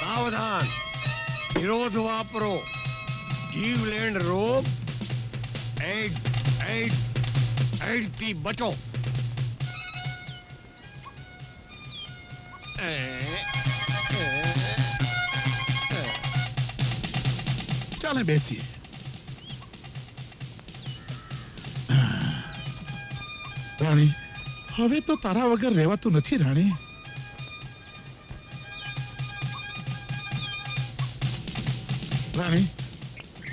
સાવધાન, વિરોધ વાપરો, જીવલેણ રોગ એઇડ થી બચો. ચાલે બેસીએ. રાણી, હવે તો તારા વગર રહેવાતું નથી રાણી. રાણી,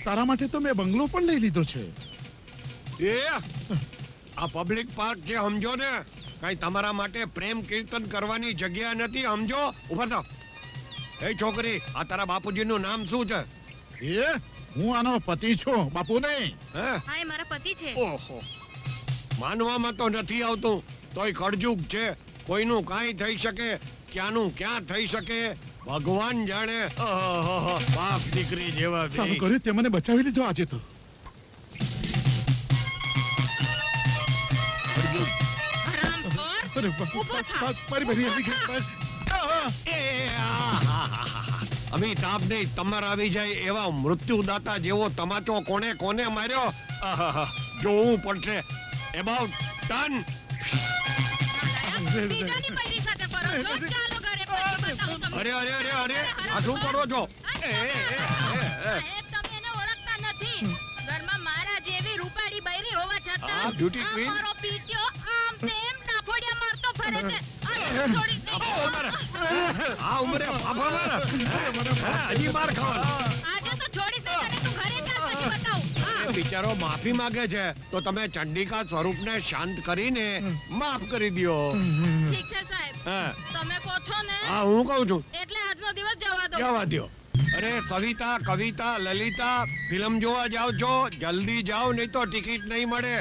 તારા માટે તો મેં બંગલો પણ લઈ લીધો છે. એ આ પબ્લિક પાર્ક છે, સમજો ને. કઈ તમારા માટે પ્રેમ કીર્તન કરવાની જગ્યા નથી, સમજો. ઉભા થાવ. એ છોકરી, આ તારા બાપુજીનું નામ શું છે? એ હું આનો પતિ છું, બાપુ નહીં. હે? હા, એ મારા પતિ છે. ઓહો, માનવામાં તો નથી આવતું. તોય કળજુગ છે, કોઈનું કાંઈ થઈ શકે, ક્યાંનું ક્યાં થઈ શકે, ભગવાન જાણે. બાપ દીકરી જેવા બે. સારું કર્યું તે મને બચાવી લીધો આજે તો. કળજુગ. હરામખોર. અરે ઊભો થા. મારી બહેરી આવી ગઈ. એ આહાહાહા. અમિતાભ નહીં, તમાર આવી જાય એવા મૃત્યુદાતા જેવો તમાચો કોને કોને માર્યો, આહાહા, જોવું પડશે. About turn. બીજાની પૈડી સાથે ફરો છો. ચાલો ઘરે પછી બતાવું તમને. અરે અરે અરે અરે, આ શું કરો છો? એ, એ, એ, એ, એ. સાહેબ, તમે એને ઓળખતા નથી. ઘરમાં મારા જેવી રૂપાળી બૈરી હોવા હા, છતાં beauty આ queen. મારો પીટ્યો આમ તેમ ડાફોડિયા મારતો ફરે છે. આ છોડી દે. આ ઉંમરે ફાફા મારે. હજી માર ખાવાનો. આજે તો છોડીશ નહીં તને. તું ઘરે ચાલ પછી બતાવું. હા. એ બિચારો માફી માંગે છે, તો તમે ચંડિકા સ્વરૂપને શાંત કરીને માફ કરી દ્યો. ઠીક છે સાહેબ. હા, તમે કહો છો ને હા, હું કહું છું, એટલે આજનો દિવસ જવા દો. જવા દ્યો. અરે સવિતા, કવિતા, લલિતા, ફિલ્મ જોવા જાઓ છો, જલ્દી જાઓ, નહીં તો ટિકિટ નહીં મળે.